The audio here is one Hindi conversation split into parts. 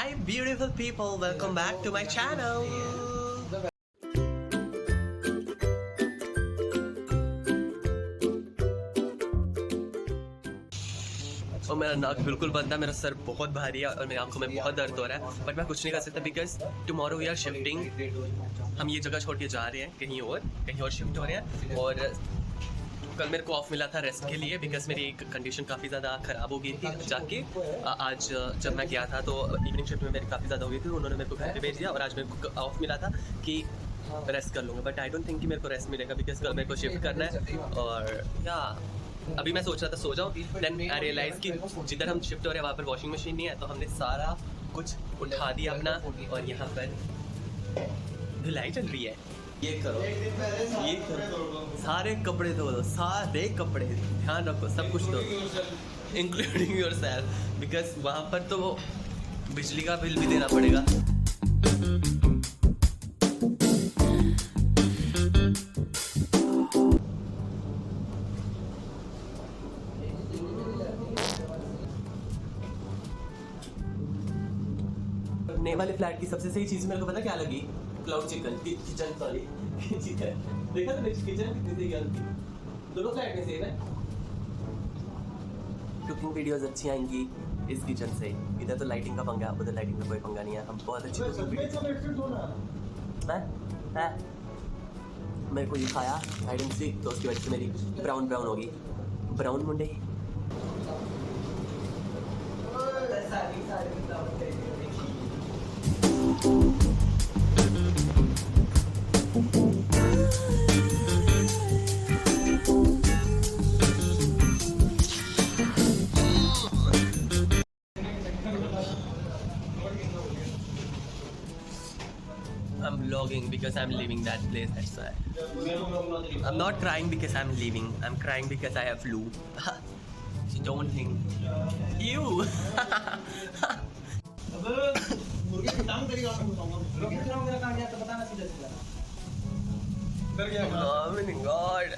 Hi beautiful people, welcome back to my channel. और मेरा नाक बिल्कुल बंद है, मेरा सर बहुत भारी है और मेरी आंखों में बहुत दर्द हो रहा है, बट मैं कुछ नहीं कर सकता because tomorrow we are shifting. हम ये जगह छोड़ के जा रहे हैं, कहीं और शिफ्ट हो रहे हैं। और कल मेरे को ऑफ मिला था रेस्ट के लिए बिकॉज मेरी कंडीशन काफ़ी ज़्यादा ख़राब हो गई थी जाके। आज जब मैं गया था तो इवनिंग शिफ्ट में मेरी काफ़ी ज़्यादा हो गई थी, उन्होंने मेरे को घर पे भेज दिया और आज मेरे को ऑफ मिला था कि रेस्ट कर लूँगा। बट आई डोंट थिंक कि मेरे को रेस्ट मिलेगा बिकॉज कल मेरे को शिफ्ट करना है। और या अभी मैं सोच रहा था सो जाऊँ, देन आई रियलाइज़ कि जिधर हम शिफ्ट हो रहे हैं वहाँ पर वॉशिंग मशीन नहीं है, तो हमने सारा कुछ उठा दिया अपना और यहाँ पर धुलाई चल रही है। ये करो, सारे कपड़े धो दो, सारे कपड़े, ध्यान रखो सब कुछ धो, इंक्लूडिंग योर सेल्फ बिकॉज वहाँ पर तो वो बिजली का बिल भी देना पड़ेगा। नए वाले फ्लैट की सबसे सही चीज़ मेरे को पता क्या लगी? Cloud kitchen sorry kitchen. देखा तो किचन कितनी सही थी, दोनों फ्लैट में सेम है। कुकिंग वीडियोस अच्छी आएंगी इस किचन से। इधर तो लाइटिंग का पंगा, उधर लाइटिंग का कोई पंगा नहीं है। हम बहुत अच्छी मेरे को ये खाया हाइड एंड सीक, तो उसकी वजह से मेरी ब्राउन होगी, brown Munde. I'm vlogging because I'm leaving that place, that's why. I'm not crying because I'm leaving. I'm crying because I have flu. So don't think. You. Oh my God.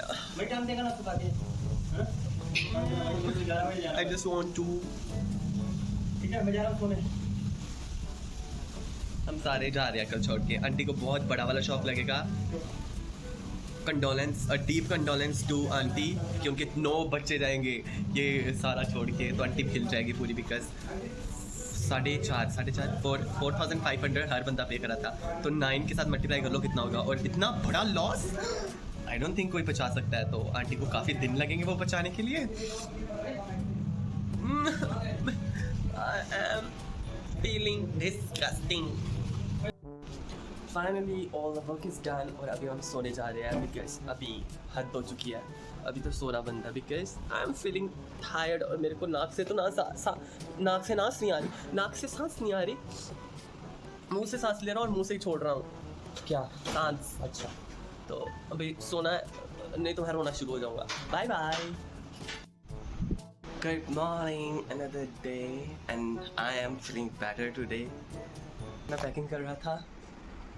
I just want to. हम सारे जा रहे हैं कल छोड़ के। आंटी को बहुत बड़ा वाला शॉक लगेगा। Condolence, a deep condolence to aunty, क्योंकि 9 बच्चे जाएंगे ये सारा छोड़ के, तो आंटी हिल जाएगी पूरी बिकॉज 4,500 हर बंदा पे करा था, तो 9 के साथ मल्टीप्लाई कर लो कितना होगा। और इतना बड़ा लॉस आई डोंट थिंक कोई बचा सकता है, तो आंटी को काफ़ी दिन लगेंगे वो बचाने के लिए। I am feeling disgusting. Finally all the work is done और अभी हम सोने जा रहे हैं बिकॉज अभी हद हो चुकी है। अभी तो सोना बंद है because I am feeling tired और मेरे को नाक से तो नाक से सांस नहीं आ रही, नाक से सांस नहीं आ रही, मुंह से सांस ले रहा हूँ और मुंह से ही छोड़ रहा हूँ। क्या सांस? अच्छा, तो अभी सोना है, नहीं तो मैं रोना शुरू हो जाऊँगा। Bye bye. Good morning, another day and I am feeling better today. मैं पैकिंग कर रहा था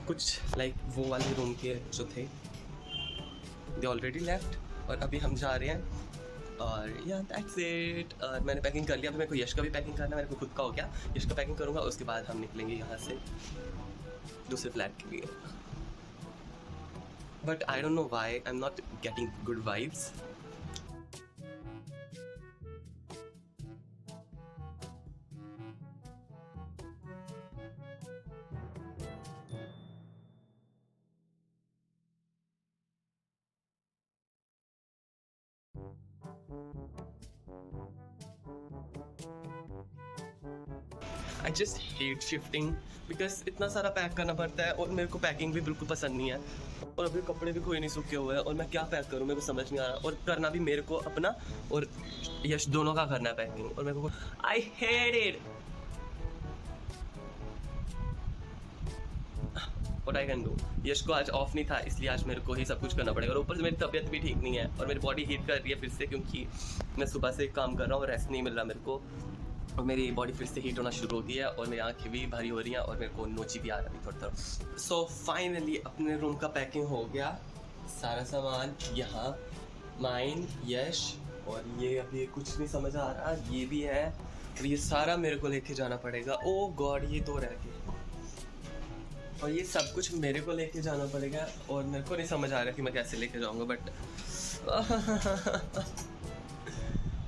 कुछ लाइक वो वाले रूम के जो थे, they already left और अभी हम जा रहे हैं और yeah that's it। और मैंने पैकिंग कर लिया, तो मेरे को यश का भी पैकिंग करना है, मेरे को खुद का हो गया। यश का पैकिंग करूँगा, उसके बाद हम निकलेंगे यहाँ से दूसरे फ्लैट के लिए। But I don't know why I'm not getting good vibes. I just hate shifting because इतना सारा पैक करना पड़ता है और मेरे को पैकिंग भी बिल्कुल पसंद नहीं है। और अभी कपड़े भी कोई नहीं सूखे हुए हैं और मैं क्या पैक करूँ, मेरे को समझ नहीं आ रहा। और करना भी मेरे को अपना और यश दोनों का करना है पैकिंग, और मेरे को I hate it. What I can do? यश को आज ऑफ नहीं था, इसलिए आज मेरे को ही सब कुछ करना पड़ेगा। और ऊपर से मेरी तबीयत भी ठीक नहीं है और मेरी बॉडी हीट कर रही है फिर से, क्योंकि मैं सुबह से काम कर रहा हूँ और रेस्ट नहीं मिल रहा मेरे को, और मेरी बॉडी फिर से हीट होना शुरू हो गई है और मेरी आँखें भी भारी हो रही हैं और मेरे को नोची भी आ रहा है थोड़ा थोड़ा। सो फाइनली अपने रूम का पैकिंग हो गया, सारा सामान यहाँ, माइन, यश, और ये अभी कुछ नहीं समझ आ रहा, ये भी है ये सारा मेरे को लेके जाना पड़ेगा। ओ गॉड, ये 2 रह गए और ये सब कुछ मेरे को लेके जाना पड़ेगा और मेरे को नहीं समझ आ रहा कि मैं कैसे लेके जाऊंगा बट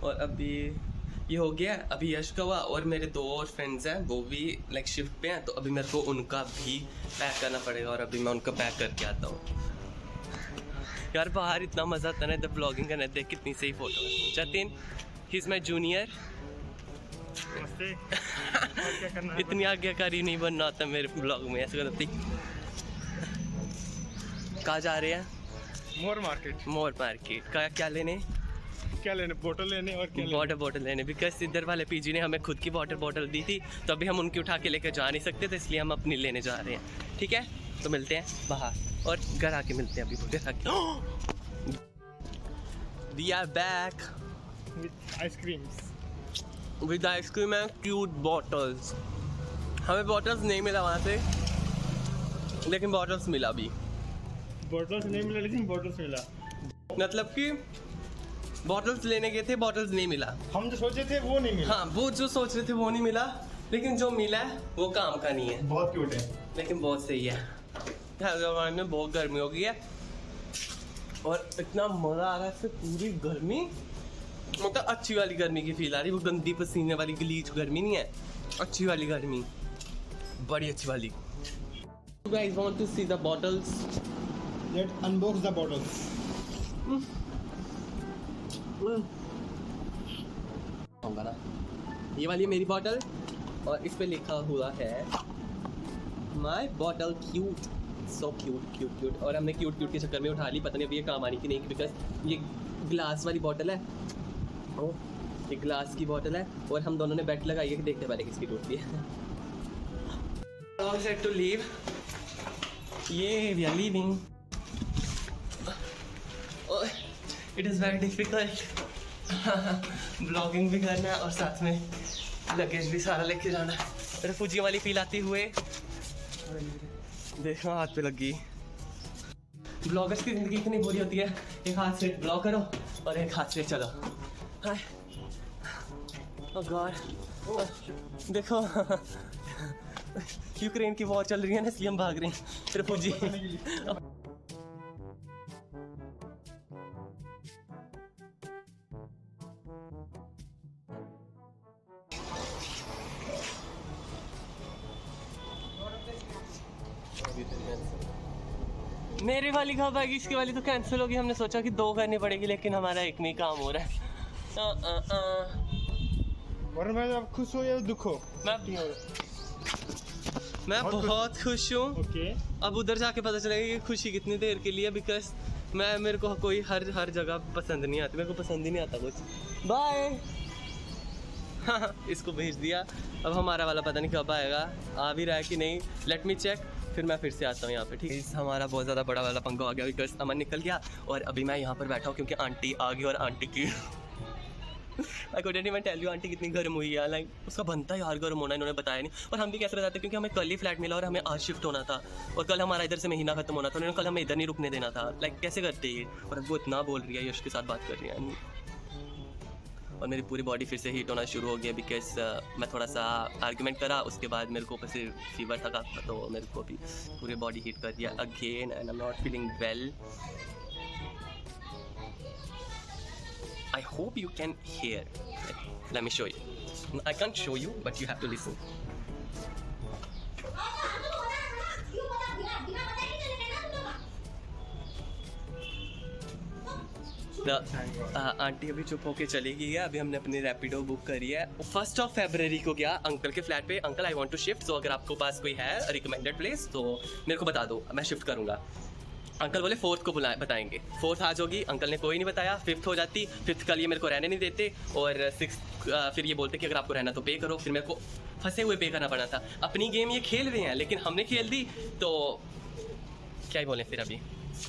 और अभी ये हो गया। अभी यश का हुआ और मेरे 2 और फ्रेंड्स हैं, वो भी लाइक शिफ्ट पे हैं, तो अभी मेरे को उनका भी पैक करना पड़ेगा और अभी मैं उनका पैक करके आता हूँ। यार बाहर इतना मज़ा आता है ना इधर ब्लॉगिंग करने, देख कितनी सही फोटो है। Jatin, he is my junior. इतनी आज्ञाकारी नहीं बनना आता मेरे ब्लॉग में, ऐसा करती। कहाँ जा रहे हैं? मोर मार्केट। मोर मार्केट का क्या लेने? बोतल लेने और क्या वाटर बॉटल लेने, बिकॉज इधर वाले पीजी ने हमें खुद की वाटर बॉटल दी थी, तो अभी हम उनकी उठा के लेकर जा नहीं सकते, तो इसलिए हम अपनी लेने जा रहे हैं। ठीक है, तो मिलते हैं बाहर और घर आके मिलते हैं अभी घर आके। We are back with ice creams. With ice cream and cute bottles. हमें बॉटल्स नहीं मिला वहाँ से, लेकिन बॉटल्स मिला अभी। बॉटल्स नहीं मिला लेकिन बॉटल्स मिला। मतलब कि बॉटल्स लेने गए थे, बॉटल्स नहीं मिला। हम जो सोचे थे वो नहीं मिला। हाँ, वो जो सोच रहे थे वो नहीं मिला, लेकिन जो मिला है वो काम का नहीं है। बहुत क्यूट है लेकिन बहुत सही है। हैदराबाद में बहुत गर्मी हो गई है और इतना मज़ा आ रहा है इससे, पूरी गर्मी मतलब अच्छी वाली गर्मी की फील आ रही है। वो गंदी पसीने वाली गलीच गर्मी नहीं है, अच्छी वाली गर्मी, बड़ी अच्छी वाली। You guys want to see the bottles? Let's unbox the bottles. होगा ना, ये वाली मेरी बॉटल और इस पे लिखा हुआ है my bottle cute, so cute cute cute. और हमने क्यूट क्यूट के चक्कर में उठा ली, पता नहीं अभी ये काम आनी कि नहीं, बिकॉज ये ग्लास वाली बॉटल है। ओ, ये ग्लास की बॉटल है और हम दोनों ने बेट लगाई है कि देखते पहले किसकी टूटती है। All set to leave. Yeah, we are leaving. Oh, it is very difficult. Blogging भी करना है और साथ में लगेज भी सारा लेके जाना है। रिफ्यूजी वाली फील आते हुए देखो हाथ पे लगी। ब्लॉगर्स की ज़िंदगी इतनी बुरी होती है, एक हाथ से ब्लॉग करो और एक हाथ से चलो। हाय, ओह गॉड, देखो यूक्रेन की वॉर चल रही है ना, इसलिए हम भाग रहे हैं रिफ्यूजी। मेरी वाली कब आएगी? इसकी वाली तो कैंसिल होगी। हमने सोचा कि 2 करनी पड़ेगी, लेकिन हमारा एक में ही काम हो रहा है। वरुण भाई, आप खुश हो या दुख हो? मैं बहुत खुश हूँ। ओके। अब उधर जाके पता चलेगा कि खुशी कितनी देर के लिए, बिकॉज मेरे को कोई हर जगह पसंद नहीं आती, मेरे को पसंद ही नहीं आता कुछ। बाय। हाँ, इसको भेज दिया। अब हमारा वाला पता नहीं कब आएगा, आ भी रहा है कि नहीं, लेट मी चेक, फिर मैं फिर से आता हूँ यहाँ पे। ठीक है, हमारा बहुत ज़्यादा बड़ा वाला पंगा हो गया, बिकॉज अमन निकल गया और अभी मैं यहाँ पर बैठा हूँ क्योंकि आंटी आ गई। और आंटी की आई couldn't even tell you aunty कितनी गर्म हुई है। लाइक उसका बनता है यार गर्म होना, इन्होंने बताया नहीं। और हम भी कैसे बताते, क्योंकि हमें कल ही फ्लैट मिला और हमें आज शिफ्ट होना था और कल हमारा इधर से महीना खत्म होना था, उन्होंने कल हमें इधर नहीं रुकने देना था। लाइक कैसे करते ये, और अब वो इतना बोल रही है, यश के साथ बात कर रही है और मेरी पूरी बॉडी फिर से हीट होना शुरू हो गया, बिकॉज मैं थोड़ा सा आर्ग्यूमेंट करा, उसके बाद मेरे को ऊपर से फीवर था, तो मेरे को भी पूरी बॉडी हीट कर दिया again and I am not feeling well. I hope you can hear. Let me show you. I can't show you, but you have to listen. Aunty अभी चुप होके चली गई है। अभी हमने अपनी रैपिडो बुक करी है। 1 फरवरी को गया अंकल के फ्लैट पे। Uncle I want to shift, so अगर आपको पास कोई है रिकमेंडेड प्लेस तो मेरे को बता दो, मैं शिफ्ट करूँगा। अंकल बोले 4 को बताएंगे। 4 आज होगी, अंकल ने कोई नहीं बताया। 5 हो जाती, 5 कल ये मेरे को रहने नहीं देते और 6 फिर ये बोलते कि अगर आपको रहना तो पे करो। फिर मेरे को फंसे हुए पे करना पड़ा था। अपनी गेम ये खेल रहे हैं, लेकिन हमने खेल दी तो क्या ही बोलें फिर। अभी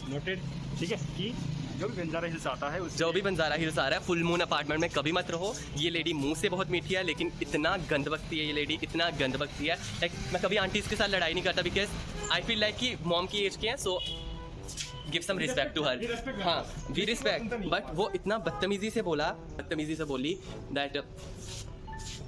नोटेड, ठीक है कि जो भी बंजारा हिल्स आता है, जो भी बंजारा हिल्स आ रहा है, फुल मून अपार्टमेंट में कभी मत रहो। ये लेडी मुंह से बहुत मीठी है, लेकिन इतना गंद बकती है ये लेडी, इतना गंद बकती है। लाइक मैं कभी आंटीज़ के साथ लड़ाई नहीं करता, बिकॉज आई फील लाइक कि मॉम की एज के हैं, so give some respect to her. हाँ, वी रिस्पेक्ट, बट वो इतना बदतमीजी से बोली दैट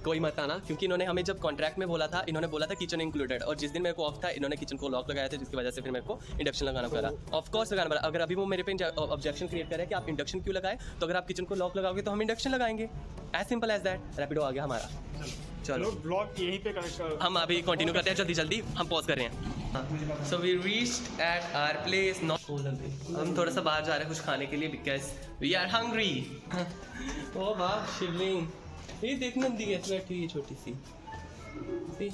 कोई मत आना, क्योंकि इन्होंने हमें जब कॉन्ट्रैक्ट में बोला था, इन्होंने बोला था किचन इंक्लूडेड, और जिस दिन मेरे को ऑफ था इन्होंने किचन को लॉक लगाया था, जिसकी वजह से फिर मेरे को इंडक्शन लगाना पड़ा। ऑफ कोर्स लगाना पड़ा। अगर अभी वो मेरे पे ऑब्जेक्शन क्रिएट करे कि आप इंडक्शन क्यों लगाए, तो अगर आप किचन को लॉक लगाओगे तो हम इंडक्शन लगाएंगे, as simple as that. Rapido आ गया हमारा। चलो ब्लॉग यहीं पे कर हम अभी कंटिन्यू करते हैं, जल्दी जल्दी हम पॉज कर रहे हैं। So we reached at our place. Not हम थोड़ा सा बाहर जा रहे हैं कुछ खाने के लिए, बिकॉज वी आर हंग्री। ओ वाह शिवलिंग, ये देख नंदी कैसे बैठी हुई है छोटी सी। See?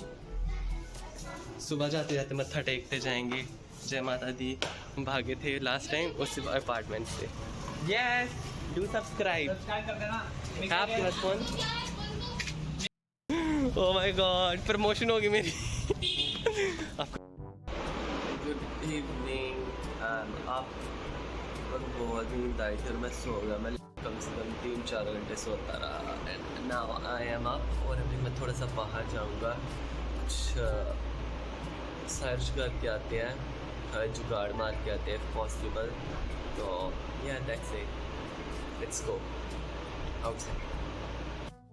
सुबह जाते जाते मत्था टेकते जाएंगे। जय माता दी। हम भागे थे लास्ट टाइम उस अपार्टमेंट से। Yes, do subscribe. Tap the phone. Oh my God, promotion होगी मेरी। Good evening. आप बहुत नींद आई थी और मैं सो गया। मैं कम से कम 3-4 घंटे सोता रहा। And now I am up, और अभी मैं थोड़ा सा बाहर जाऊंगा, कुछ सर्च करके आते हैं, जुगाड़ मार के आते हैं पॉसिबल। तो या that's it, let's go outside.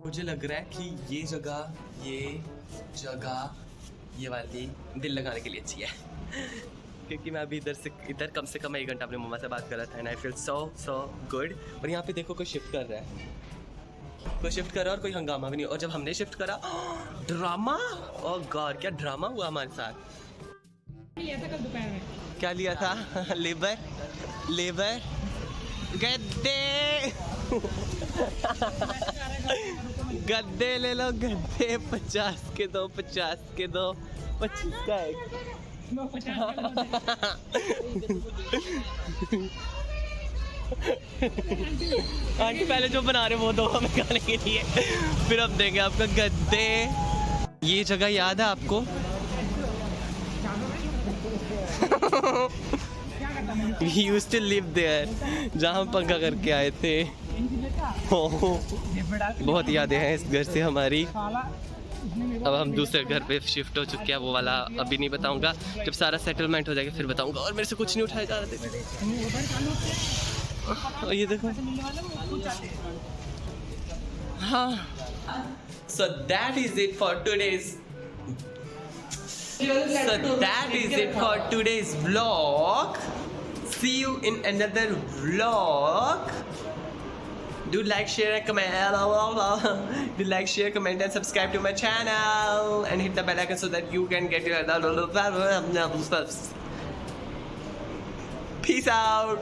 मुझे लग रहा है कि ये जगह ये वाली दिल लगाने के लिए अच्छी है। क्योंकि मैं अभी इधर कम से कम 1 घंटा अपनी मम्मा से बात कर रहा था, and I feel so good. और यहाँ पे देखो कोई शिफ्ट कर रहा है, और कोई हंगामा भी नहीं। और जब हमने शिफ्ट करा, ड्रामा, ओह गॉड, क्या ड्रामा हुआ हमारे साथ। लिया था कल दोपहर में। क्या लिया था? लेबर गद्दे। गद्दे ले लो, गद्दे 50 के दो, 50 के दो, 25 का एक। आंटी पहले जो बना रहे वो दो हमें खाने के लिए, फिर हम देंगे आपका गद्दे। ये जगह याद है आपको? We used to live there, जहाँ हम पंखा करके आए थे। बहुत यादें हैं इस घर से हमारी। अब हम दूसरे घर पे शिफ्ट हो चुके हैं, वो वाला अभी नहीं बताऊंगा, जब सारा सेटलमेंट हो जाएगा फिर बताऊंगा। और मेरे से कुछ नहीं उठाया जा रहा था। ये देखो, हाँ। So that is it for today's vlog. See you in another vlog. Do like, share, and comment. Do like, share, comment, and subscribe to my channel, and hit the bell icon so that you can get your. Peace out.